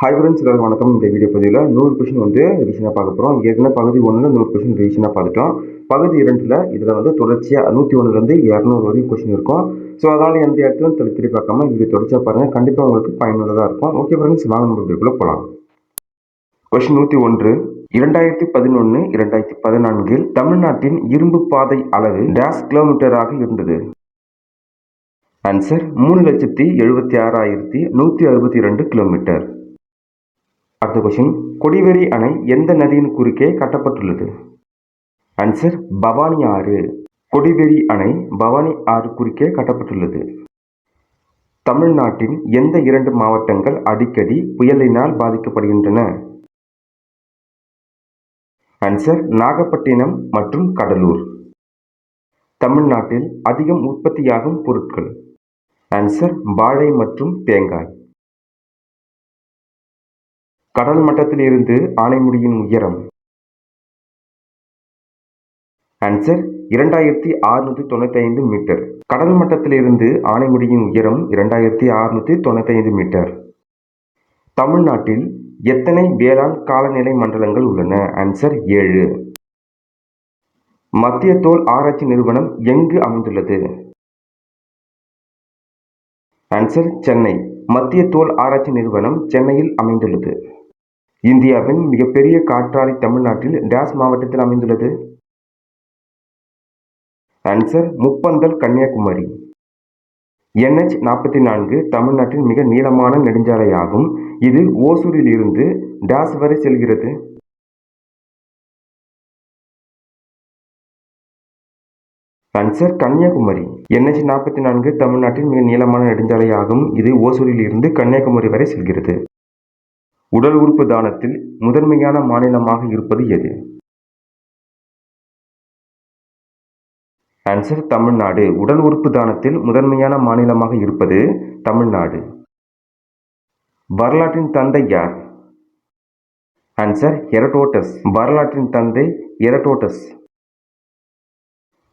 Hi friends, எல்லாருக்கும் வணக்கம். இந்த வீடியோ பதிவில் 100 கொஷின் ரிவிஷனாக பார்க்க போகிறோம். ஏற்கனவே பகுதி 1ல் 100 கொஷின் ரிவிஷனாக பார்த்துட்டோம். பகுதி 2ல் இதில் தொடர்ச்சியாக 101லேருந்து 200 வரைக்கும் கொஷின் இருக்கும். ஸோ அதனால் எந்த இடத்துலையும் திருப்பி பார்க்காம வீடியோ தொடர்ச்சியாக பாருங்கள். கண்டிப்பாக உங்களுக்கு பயனுள்ளதாக இருக்கும். ஓகே ஃப்ரெண்ட்ஸ், வாங்க நம்ம வீடியோக்குள்ளே போகலாம். கொஷின் 101. 2011 2014 தமிழ்நாட்டின் இரும்பு பாதை அளவு டேஷ் கிலோமீட்டராக இருந்தது. Answer 3,76,162 kilometre. அடுத்த கொஸ்டின், கொடிவேரி அணை எந்த நதியின் குறுக்கே கட்டப்பட்டுள்ளது? ஆன்சர் பவானி ஆறு. கொடிவேரி அணை பவானி ஆறு குறுக்கே கட்டப்பட்டுள்ளது. தமிழ்நாட்டின் எந்த 2 மாவட்டங்கள் அடிக்கடி புயலினால் பாதிக்கப்படுகின்றன? ஆன்சர் நாகப்பட்டினம் மற்றும் கடலூர். தமிழ்நாட்டில் அதிகம் உற்பத்தியாகும் பொருட்கள்? ஆன்சர் வாழை மற்றும் தேங்காய். கடல் மட்டத்தில் இருந்து ஆனைமுடியின் உயரம்? Answer 2695 metre. கடல் மட்டத்தில் இருந்து ஆனைமுடியின் உயரம் 2695 மீட்டர். தமிழ்நாட்டில் எத்தனை வேளாண் காலநிலை மண்டலங்கள் உள்ளன? ஆன்சர் 7. மத்திய தோல் ஆராய்ச்சி நிறுவனம் எங்கு அமைந்துள்ளது? ஆன்சர் சென்னை. மத்திய தோல் ஆராய்ச்சி நிறுவனம் சென்னையில் அமைந்துள்ளது. இந்தியாவின் மிகப்பெரிய காற்றாலை தமிழ்நாட்டில் டேஷ் மாவட்டத்தில் அமைந்துள்ளது? ஆன்சர் முப்பந்தல், கன்னியாகுமரி. NH-44 தமிழ்நாட்டின் மிக நீளமான நெடுஞ்சாலையாகும். இது ஓசூரில் இருந்து டேஷ் வரை செல்கிறது? ஆன்சர் கன்னியாகுமரி. NH-44 தமிழ்நாட்டின் மிக நீளமான நெடுஞ்சாலையாகும். இது ஓசூரில் இருந்து கன்னியாகுமரி வரை செல்கிறது. உடல் உறுப்பு தானத்தில் முதன்மையான மாநிலமாக இருப்பது எது? ஆன்சர் தமிழ்நாடு. உடல் உறுப்பு தானத்தில் முதன்மையான மாநிலமாக இருப்பது தமிழ்நாடு. வரலாற்றின் தந்தை யார்? Answer Herodotus. வரலாற்றின் தந்தை ஹெரோடோட்டஸ்.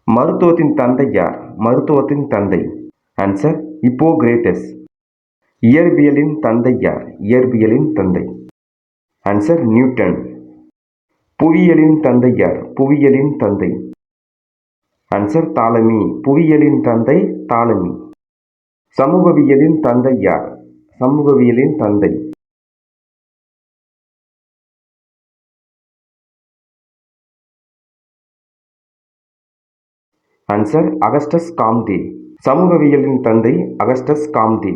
மருத்துவத்தின் தந்தை யார்? மருத்துவத்தின் தந்தை? ஆன்சர் ஹிப்போகிரேட்டஸ். இயற்பியலின் தந்தை யார்? இயற்பியலின் தந்தை? Answer Newton. புவியியலின் தந்தை யார்? புவியியலின் தந்தை? ஆன்சர் தாலமி. புவியியலின் தந்தை தாலமி. சமூகவியலின் தந்தை யார்? சமூகவியலின் தந்தை? Answer Augustus Kamte. சமூகவியலின் தந்தை அகஸ்டஸ் காம்தே.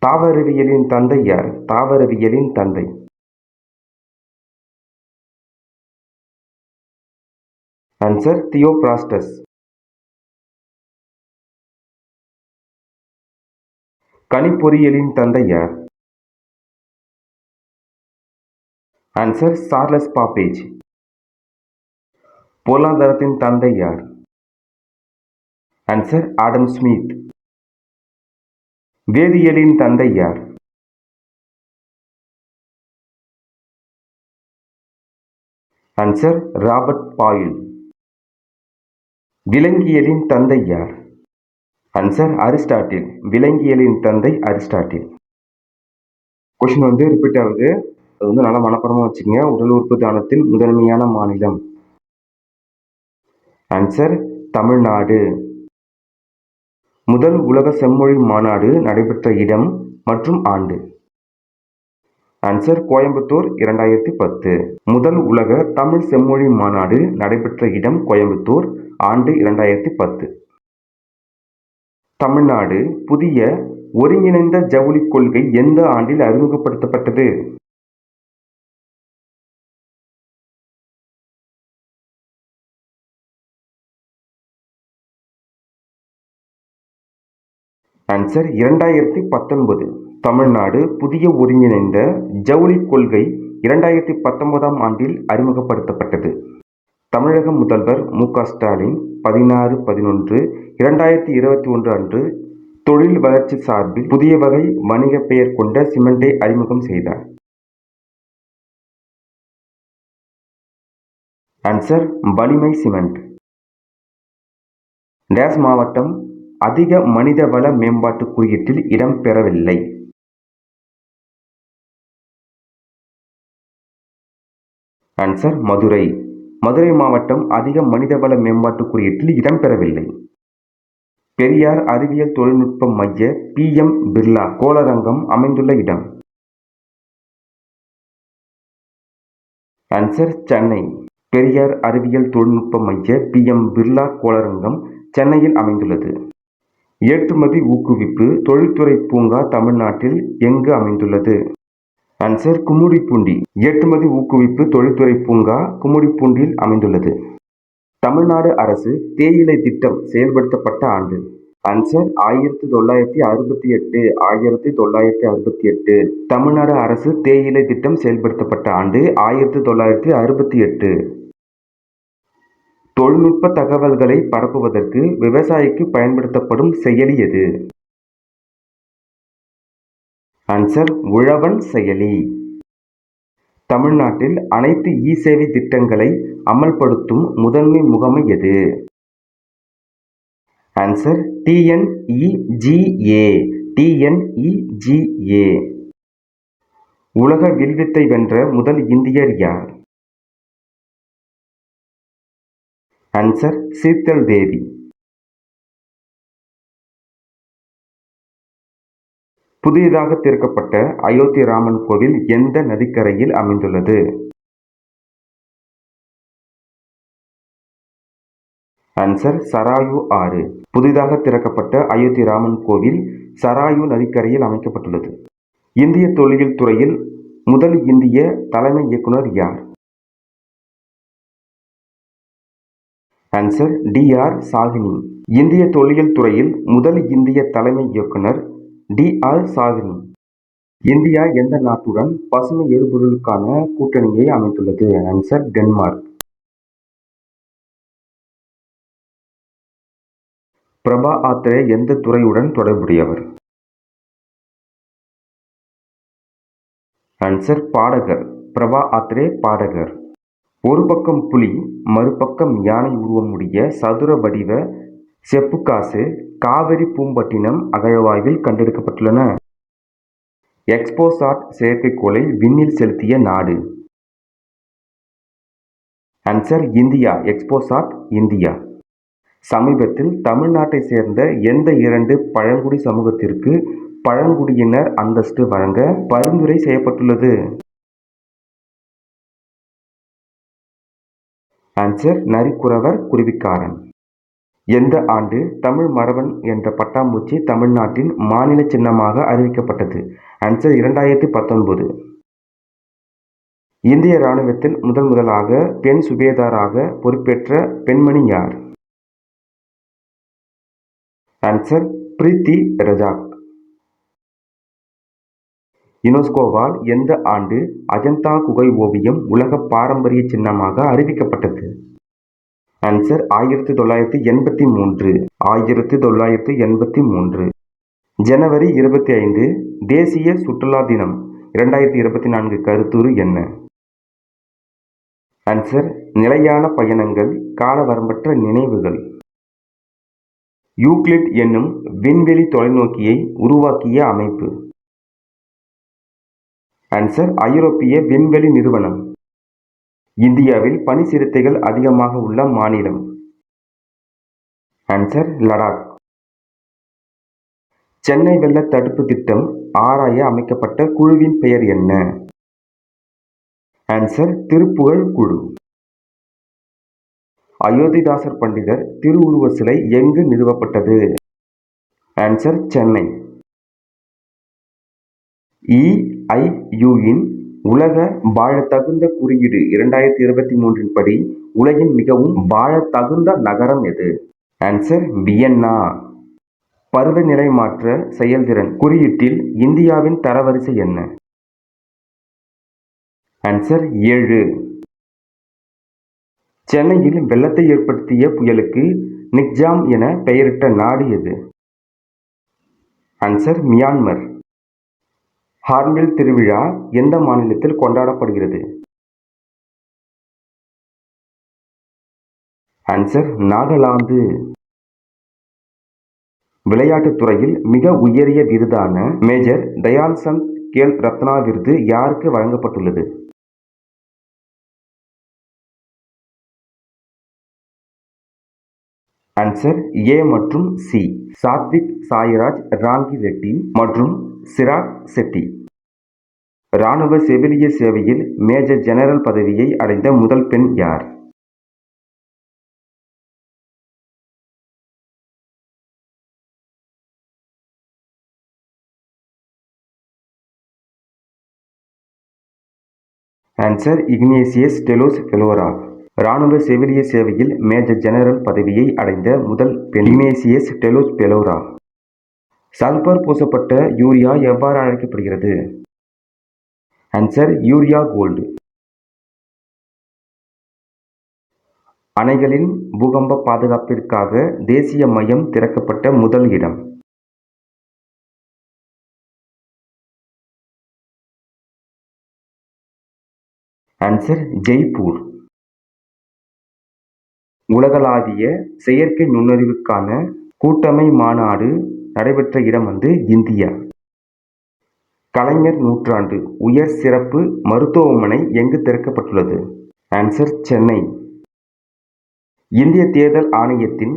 தாவரவியலின் தந்தை யார்? தாவரவியலின் தந்தை? ஆன்சர் தியோபிராஸ்டஸ். கணிப்பொறியியலின் தந்தை யார்? Answer Charles Babbage. பொருளாதாரத்தின் தந்தை யார்? Answer Adam Smith. வேதியியலின் தந்தை யார்? Answer Robert boil. விலங்கியலின் தந்தை யார்? Answer Aristotle. விலங்கியலின் தந்தை அரிஸ்டாட்டில். கொஸ்டின் ரிப்பீட் ஆகுது. அது நல்லா மனப்பாடமா வச்சுக்கோங்க. உடல் உறுப்பு தானத்தில் முதன்மையான மாநிலம்? ஆன்சர் தமிழ்நாடு. முதல் உலக செம்மொழி மாநாடு நடைபெற்ற இடம் மற்றும் ஆண்டு? ஆன்சர் கோயம்புத்தூர் 2010. முதல் உலக தமிழ் செம்மொழி மாநாடு நடைபெற்ற இடம் கோயம்புத்தூர், ஆண்டு 2010. தமிழ்நாடு புதிய ஒருங்கிணைந்த ஜவுளி கொள்கை எந்த ஆண்டில் அறிமுகப்படுத்தப்பட்டது? ஆன்சர் 2019. தமிழ்நாடு புதிய ஒருங்கிணைந்த ஜவுளி கொள்கை 2019ஆம் ஆண்டில் அறிமுகப்படுத்தப்பட்டது. தமிழக முதல்வர் மு.க. ஸ்டாலின் 16/11/2021 அன்று தொழில் வளர்ச்சி சார்பில் புதிய வகை வணிக பெயர் கொண்ட சிமெண்டை அறிமுகம் செய்தார். ஆன்சர் வலிமை சிமெண்ட். டேஷ் மாவட்டம் அதிக மனிதவள மேம்பாட்டு குறியீட்டில் இடம்பெறவில்லை? ஆன்சர் மதுரை. மதுரை மாவட்டம் அதிக மனிதவள மேம்பாட்டு குறியீட்டில் இடம்பெறவில்லை. பெரியார் அறிவியல் தொழில்நுட்ப மைய PM பிர்லா கோளரங்கம் அமைந்துள்ள இடம்? ஆன்சர் சென்னை. பெரியார் அறிவியல் தொழில்நுட்ப மைய PM பிர்லா கோளரங்கம் சென்னையில் அமைந்துள்ளது. ஏற்றுமதி ஊக்குவிப்பு தொழில்துறை பூங்கா தமிழ்நாட்டில் எங்கு அமைந்துள்ளது? ஆன்சர் கும்மிடிப்பூண்டி. ஏற்றுமதி ஊக்குவிப்பு தொழில்துறை பூங்கா கும்மிடிப்பூண்டியில் அமைந்துள்ளது. தமிழ்நாடு அரசு தேயிலை திட்டம் செயல்படுத்தப்பட்ட ஆண்டு? ஆன்சர் 1968. 1968. தமிழ்நாடு அரசு தேயிலை திட்டம் செயல்படுத்தப்பட்ட ஆண்டு 1968. தொழில்நுட்ப தகவல்களை பரப்புவதற்கு விவசாயிக்கு பயன்படுத்தப்படும் செயலி எது? ஆன்சர் உழவன் செயலி. தமிழ்நாட்டில் அனைத்து இ-சேவை திட்டங்களை அமல்படுத்தும் முதன்மை முகமை எது? Answer TNEGA. TNEGA. உலக வில்வித்தை வென்ற முதல் இந்தியர் யார்? ஆன்சர் சீத்தல் தேவி. புதியதாக திறக்கப்பட்ட அயோத்தி ராமன் கோவில் எந்த நதிக்கரையில் அமைந்துள்ளது? ஆன்சர் சராயு ஆறு. புதிதாக திறக்கப்பட்ட அயோத்தி ராமன் கோவில் சராயு நதிக்கரையில் அமைக்கப்பட்டுள்ளது. இந்திய தொல்லியல் துறையில் முதல் இந்திய தலைமை இயக்குனர் யார்? Answer DR சாஹினி. இந்திய தொல்லியல் துறையில் முதல் இந்திய தலைமை இயக்குனர் DR சாஹினி. இந்தியா எந்த நாட்டுடன் பசுமை எரிபொருளுக்கான கூட்டணியை அமைத்துள்ளது? Answer Denmark. பிரபா ஆத்ரே எந்த துறையுடன் தொடர்புடையவர்? ஆன்சர் பாடகர். பிரபா ஆத்ரே பாடகர். ஒரு பக்கம் புலி மறுபக்கம் யானை உருவமுடைய சதுர வடிவ செப்புக்காசு காவிரி பூம்பட்டினம் அகழ்வாய்வில் கண்டெடுக்கப்பட்டுள்ளன. எக்ஸ்போசாட் செயற்கைக்கோளை விண்ணில் செலுத்திய நாடு? Answer India. XPoSat India. சமீபத்தில் தமிழ்நாட்டை சேர்ந்த எந்த 2 பழங்குடி சமூகத்திற்கு பழங்குடியினர் அந்தஸ்து வழங்க பரிந்துரை செய்யப்பட்டுள்ளது? ஆன்சர் நரிக்குறவர் குருவிக்காரன். எந்த ஆண்டு தமிழ் மறவன் என்ற பட்டாம்பூச்சி தமிழ்நாட்டின் மாநில சின்னமாக அறிவிக்கப்பட்டது? ஆன்சர் 2019. இந்திய ராணுவத்தில் முதலாக பெண் சுபேதாராக பொறுப்பேற்ற பெண்மணி யார்? ஆன்சர் பிரீத்தி ரஜாக். யுனெஸ்கோவால் எந்த ஆண்டு அஜந்தா குகை ஓவியம் உலக பாரம்பரிய சின்னமாக அறிவிக்கப்பட்டது? ஆன்சர் 1983. 1983. ஜனவரி 25 தேசிய சுற்றுலா தினம் 2024 கருத்துரு என்ன? ஆன்சர் நிலையான பயணங்கள் காலவரம்பற்ற நினைவுகள். யூக்ளிட் என்னும் விண்வெளி தொலைநோக்கியை உருவாக்கிய அமைப்பு? ஆன்சர் ஐரோப்பிய விண்வெளி நிறுவனம். இந்தியாவில் பனிச்சிறுத்தைகள் அதிகமாக உள்ள மாநிலம்? ஆன்சர் லடாக். சென்னை வெள்ள தடுப்பு திட்டம் ஆராய அமைக்கப்பட்ட குழுவின் பெயர் என்ன? ஆன்சர் திருப்புகழ் குழு. அயோத்திதாசர் பண்டிதர் திருவுருவ சிலை எங்கு நிறுவப்பட்டது? ஆன்சர் சென்னை. EIU-இன் உலக வாழத்தகுந்த குறியீடு 2023 படி உலகின் மிகவும் வாழத்தகுந்த நகரம் எது? Answer Vienna. பருவநிலை மாற்ற செயல்திறன் குறியீட்டில் இந்தியாவின் தரவரிசை என்ன? ஆன்சர் 7. சென்னையில் வெள்ளத்தை ஏற்படுத்திய புயலுக்கு நிக்ஜாம் என பெயரிட்ட நாடு எது? Answer Myanmar. ஹார்ன்பில் திருவிழா எந்த மாநிலத்தில் கொண்டாடப்படுகிறது? ஆன்சர் நாகாலாந்து. விளையாட்டுத் துறையில் மிக உயரிய விருதான மேஜர் தயான்சந்த் கேல் ரத்னா விருது யாருக்கு வழங்கப்பட்டுள்ளது? ஆன்சர் ஏ மற்றும் சி. சாத்விக் சாய்ராஜ் ராங்கி ரெட்டி மற்றும் சிராக் செட்டி. ராணுவ செவிலிய சேவையில் மேஜர் ஜெனரல் பதவியை அடைந்த முதல் பெண் யார்? ஆன்சர் இக்னேசியஸ் டெலோஸ் ஃபெலோரா. ராணுவ செவிலிய சேவையில் மேஜர் ஜெனரல் பதவியை அடைந்த முதல் பெண் இக்னேசியஸ் டெலோஸ் ஃபெலோரா. சல்பர் பூசப்பட்ட யூரியா எவ்வாறு அழைக்கப்படுகிறது? Answer urea gold. அணைகளின் பூகம்ப பாதுகாப்பிற்காக தேசிய மையம் திறக்கப்பட்ட முதல் இடம்? ஆன்சர் ஜெய்ப்பூர். உலகளாவிய செயற்கை நுண்ணறிவுக்கான கூட்டமை மாநாடு நடைபெற்ற இடம் இந்தியா. கலைஞர் நூற்றாண்டு உயர் சிறப்பு மருத்துவமனை எங்கு திறக்கப்பட்டுள்ளது? ஆன்சர் சென்னை. இந்திய தேர்தல் ஆணையத்தின்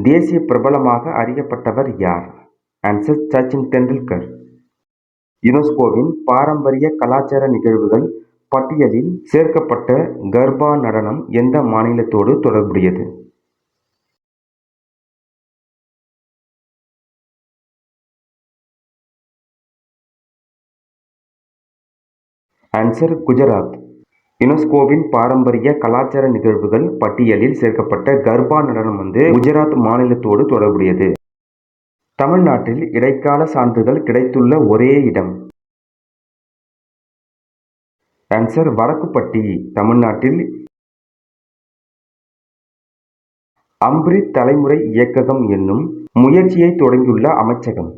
தேசிய பிரபலமாக அறியப்பட்டவர் யார்? ஆன்சர் சச்சின் டெண்டுல்கர். யுனெஸ்கோவின் பாரம்பரிய கலாச்சார நிகழ்வுகள் பட்டியலில் சேர்க்கப்பட்ட கர்பா நடனம் எந்த மாநிலத்தோடு தொடர்புடையது? ஆன்சர் குஜராத். யுனெஸ்கோவின் பாரம்பரிய கலாச்சார நிகழ்வுகள் பட்டியலில் சேர்க்கப்பட்ட கர்பா நடனம் குஜராத் மாநிலத்தோடு தொடர்புடையது. தமிழ்நாட்டில் இடைக்கால சான்றுகள் கிடைத்துள்ள ஒரே இடம்? ஆன்சர் வடக்குப்பட்டி. தமிழ்நாட்டில் அம்ரித் தலைமுறை இயக்ககம் என்னும் முயற்சியை தொடங்கியுள்ள அமைச்சகம்?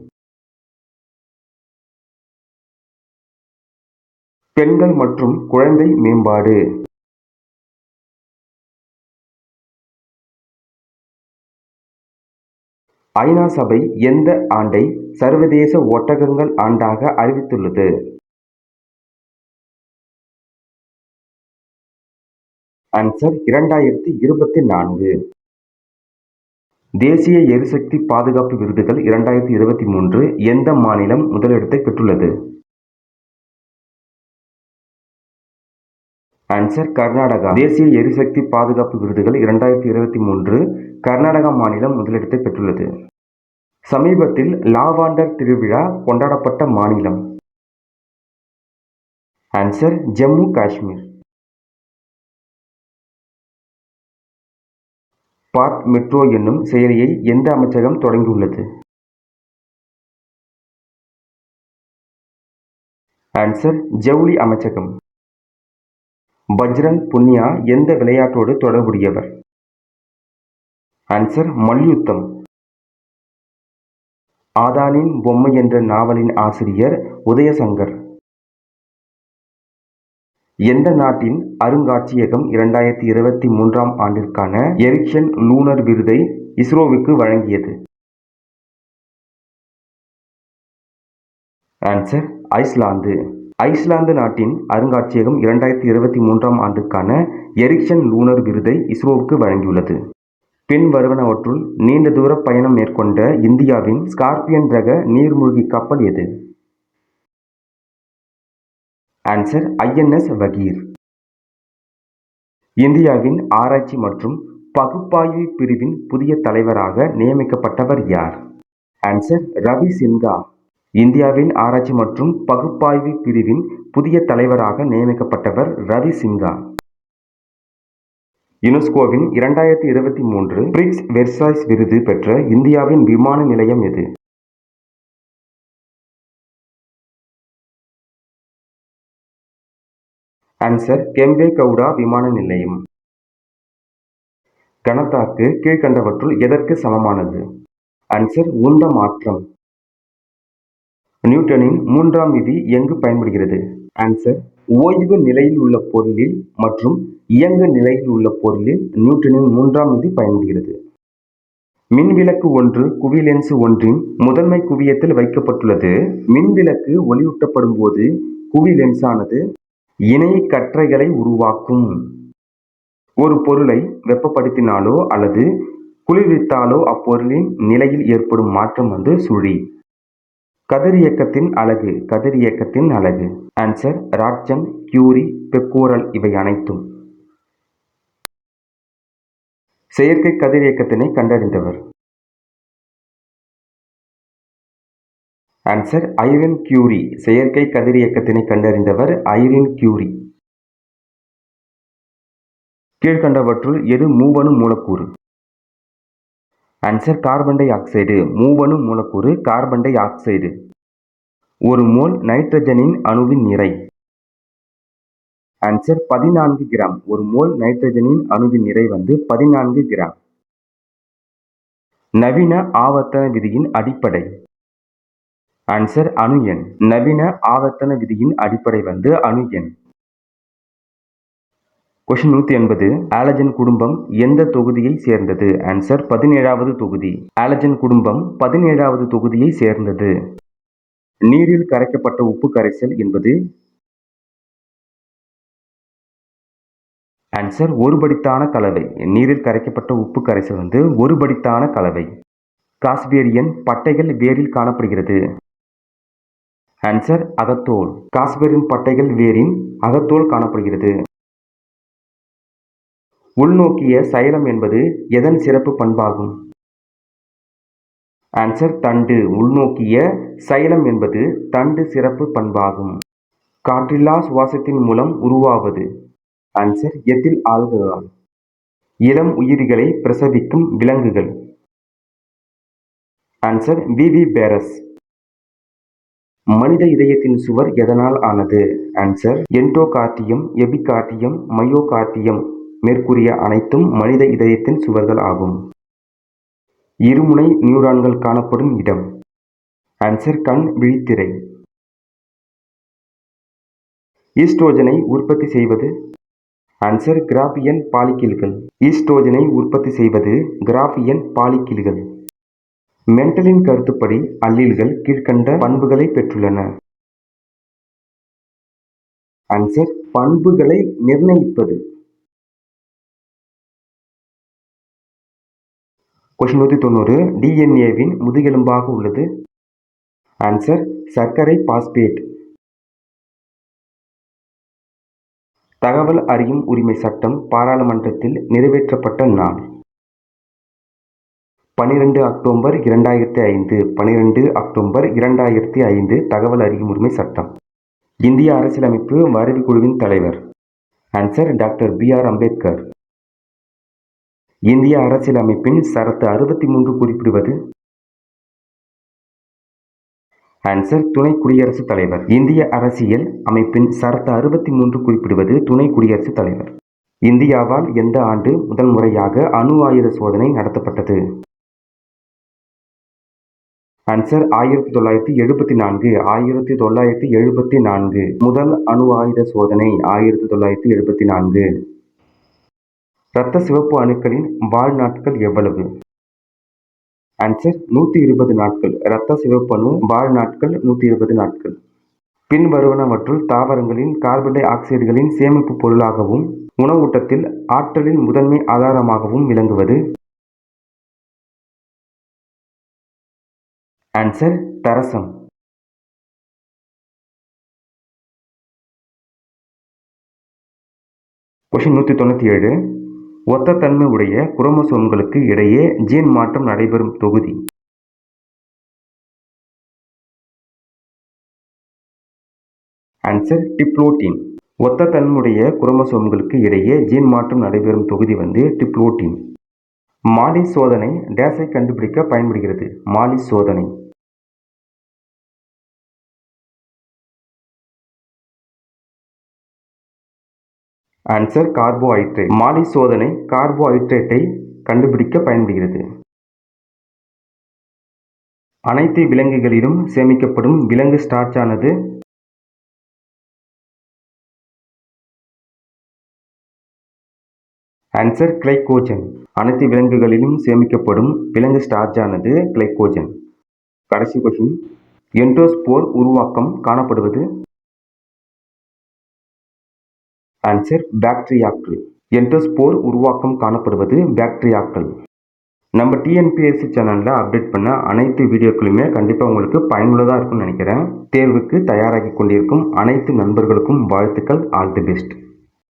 பெண்கள் மற்றும் குழந்தை மேம்பாடு. ஐநா சபை எந்த ஆண்டை சர்வதேச ஒட்டகங்கள் ஆண்டாக அறிவித்துள்ளது? ஆன்சர் 2024. தேசிய எரிசக்தி பாதுகாப்பு விருதுகள் 2023 எந்த மாநிலம் முதலிடத்தை பெற்றுள்ளது? ஆன்சர் கர்நாடகா. தேசிய எரிசக்தி பாதுகாப்பு விருதுகள் 2023 கர்நாடகா மாநிலம் முதலிடத்தை பெற்றுள்ளது. சமீபத்தில் லாவாண்டர் திருவிழா கொண்டாடப்பட்ட மாநிலம்? ஆன்சர் ஜம்மு காஷ்மீர். பாட் மெட்ரோ என்னும் செயலியை எந்த அமைச்சகம் தொடங்கியுள்ளது? ஆன்சர் ஜவுளி அமைச்சகம். பஜ்ரங் புனியா எந்த விளையாட்டோடு தொடர்புடையவர்? ஆன்சர் மல்யுத்தம். ஆதானின் பொம்மை என்ற நாவலின் ஆசிரியர் உதயசங்கர். எந்த நாட்டின் அருங்காட்சியகம் 2023 ஆண்டிற்கான எரிக்சன் லூனர் விருதை இஸ்ரோவுக்கு வழங்கியது? Answer Iceland. ஐஸ்லாந்து நாட்டின் அருங்காட்சியகம் 2023 ஆண்டுக்கான எரிக்சன் லூனர் விருதை இஸ்ரோவுக்கு வழங்கியுள்ளது. பின் வருவனவற்றுள் நீண்ட தூர பயணம் மேற்கொண்ட இந்தியாவின் ஸ்கார்பியன் ரக நீர்மூழ்கி கப்பல் எது? Answer INS வகீர். இந்தியாவின் ஆராய்ச்சி மற்றும் பகுப்பாய்வு பிரிவின் புதிய தலைவராக நியமிக்கப்பட்டவர் யார்? ஆன்சர் ரவி சின்ஹா. இந்தியாவின் ஆராய்ச்சி மற்றும் பகுப்பாய்வு பிரிவின் புதிய தலைவராக நியமிக்கப்பட்டவர் ரவி சின்ஹா. யுனெஸ்கோவின் 2023 பிரிக்ஸ் வெர்சாய்ஸ் விருது பெற்ற இந்தியாவின் விமான நிலையம் எது? ஆன்சர் கெம்பேகவுடா விமான நிலையம். கனத்தாக்கு கீழ்கண்டவற்றுள் எதற்கு சமமானது? ஆன்சர் உந்த மாற்றம். நியூட்டனின் 3ஆம் விதி எங்கு பயன்படுகிறது? ஆன்சர் ஓய்வு நிலையில் உள்ள பொருளில் மற்றும் இயங்கு நிலையில் உள்ள பொருளில் நியூட்டனின் 3ஆம் விதி பயன்படுகிறது. மின்விளக்கு ஒன்று குவிலென்ஸ் ஒன்றின் முதன்மை குவியத்தில் வைக்கப்பட்டுள்ளது. மின்விளக்கு ஒளியூட்டப்படும் போது குவிலென்ஸானது இணை கற்றைகளை உருவாக்கும். ஒரு பொருளை வெப்பப்படுத்தினாலோ அல்லது குளிர்வித்தாலோ அப்பொருளின் நிலையில் ஏற்படும் மாற்றம் சுழி. கதிரியக்கத்தின் அலகு. கதிரியக்கத்தின் அலகு. ஆன்சர் ராட்சன், கியூரி, பெக்கோரல் இவை அனைத்தும். செயற்கை கதிரியக்கத்தினை கண்டறிந்தவர். Answer Irene Curie. செயற்கை கதிரியக்கத்தினை கண்டறிந்தவர் ஐரன் கியூரி. கீழ்கண்டவற்றுள் எது மூவணு மூலக்கூறு? Answer carbon dioxide. மூவணு மூலக்கூறு கார்பன் டை ஆக்சைடு. ஒரு மோல் நைட்ரஜனின் அணுவின் நிறை. Answer 14 gram. ஒரு மோல் நைட்ரஜனின் அணுவின் நிறை 14 கிராம். நவீன ஆவர்த்தன விதியின் அடிப்படை. ஆன்சர் அணு எண். நவீன ஆவர்த்தன விதியின் அடிப்படை அணு எண். கொஸ்டின் 180. ஆலஜன் குடும்பம் எந்த தொகுதியை சேர்ந்தது? ஆன்சர் 17வது தொகுதி. ஆலஜன் குடும்பம் 17வது தொகுதியை சேர்ந்தது. நீரில் கரைக்கப்பட்ட உப்பு கரைசல் என்பது? ஆன்சர் ஒருபடித்தான கலவை. நீரில் கரைக்கப்பட்ட உப்பு கரைசல் ஒருபடித்தான கலவை. காஸ்பேரியன் பட்டைகள் வேரில் காணப்படுகிறது. ஆன்சர் அகத்தோல். காஸ்பேரியன் பட்டைகள் வேரின் அகத்தோல் காணப்படுகிறது. உள்நோக்கிய சைலம் என்பது எதன் சிறப்பு பண்பாகும்? ஆன்சர் தண்டு. உள்நோக்கிய சைலம் என்பது தண்டு சிறப்பு பண்பாகும். காற்றில்லா சுவாசத்தின் மூலம் உருவாவது? Answer ethyl alcohol. இளம் உயிரிகளை பிரசவிக்கும் விலங்குகள்? ஆன்சர் விவிபேரஸ். மனித இதயத்தின் சுவர் எதனால் ஆனது? Answer endocardium, epicardium, myocardium. மேற்கூறிய அனைத்தும் மனித இதயத்தின் சுவர்கள் ஆகும். இருமுனை நியூரான்கள் காணப்படும் இடம்? ஆன்சர் கண் விழித்திரை. ஈஸ்ட்ரோஜனை உற்பத்தி செய்வது? ஆன்சர் கிராபியன் பாலிக்கில்கள். ஈஸ்ட்ரோஜனை உற்பத்தி செய்வது கிராபியன் பாலிக்கில்கள். மெண்டலின் கருத்துப்படி அல்லீல்கள் கீழ்க்கண்ட பண்புகளை பெற்றுள்ளன. ஆன்சர் பண்புகளை நிர்ணயிப்பது. கொஸ்டின் 190. டிஎன்ஏவின் முதுகெலும்பாக உள்ளது? ஆன்சர் சர்க்கரை பாஸ்பேட். தகவல் அறியும் உரிமை சட்டம் பாராளுமன்றத்தில் நிறைவேற்றப்பட்ட நாள்? 12 அக்டோபர் 2005. 12 அக்டோபர் 2005 தகவல் அறியும் உரிமை சட்டம். இந்திய அரசியலமைப்பு வரைவு குழுவின் தலைவர்? Answer doctor B R. அம்பேத்கர். இந்திய அரசியலமைப்பின் சரத்து 63 குறிப்பிடுவது? ஆன்சர் துணை குடியரசுத் தலைவர். இந்திய அரசியல் அமைப்பின் சரத்து 63 குறிப்பிடுவது துணை குடியரசுத் தலைவர். இந்தியாவால் எந்த ஆண்டு முதல் முறையாக அணு ஆயுத சோதனை நடத்தப்பட்டது? ஆன்சர் 1974. 1974 முதல் அணு ஆயுத சோதனை 1974. இரத்த சிவப்பு அணுக்களின் வாழ்நாட்கள் எவ்வளவு? ஆன்சர் 120 நாட்கள். இரத்த சிவப்பு அணு வாழ்நாட்கள் 120 நாட்கள். பின்வருவனவற்றுள் தாவரங்களின் கார்பன் டை ஆக்சைடுகளின் சேமிப்பு பொருளாகவும் உணவூட்டத்தில் ஆற்றலின் முதன்மை ஆதாரமாகவும் விளங்குவது? ஆன்சர் தரசம். கொஸ்டின் 197. ஒத்த தன்மை உடைய குரோமோசோம்களுக்கு இடையே ஜீன் மாற்றம் நடைபெறும் தொகுதி? ஆன்சர் டிப்ளோட்டின். ஒத்த தன்மையுடைய குரோமோசோம்களுக்கு இடையே ஜீன் மாற்றம் நடைபெறும் தொகுதி டிப்ளோட்டின். மாலிஸ் சோதனை டேஸை கண்டுபிடிக்க பயன்படுகிறது? மாலிஸ் சோதனை? Answer carbohydrate. மாலிஸ் சோதனை கார்போஹைட்ரேட்டை கண்டுபிடிக்க பயன்படுகிறது. அனைத்து விலங்குகளிலும் சேமிக்கப்படும் விலங்கு ஸ்டார்ச்சானது? Answer glycogen. அனைத்து விலங்குகளிலும் சேமிக்கப்படும் விலங்கு ஸ்டார்ச்சானது கிளைகோஜன். கடைசி கொஸ்டின், எண்டோஸ்போர் உருவாக்கம் காணப்படுவது? ஆன்சர் பாக்டீரியாக்கள். எண்டோஸ்போர் உருவாக்கம் காணப்படுவது பாக்டீரியாக்கள். நம்ம டிஎன்பிஎஸ்சி சேனலில் அப்டேட் பண்ண அனைத்து வீடியோக்களுமே கண்டிப்பாக உங்களுக்கு பயனுள்ளதாக இருக்கும்னு நினைக்கிறேன். தேர்வுக்கு தயாராகி கொண்டிருக்கும் அனைத்து நண்பர்களுக்கும் வாழ்த்துக்கள். All the best.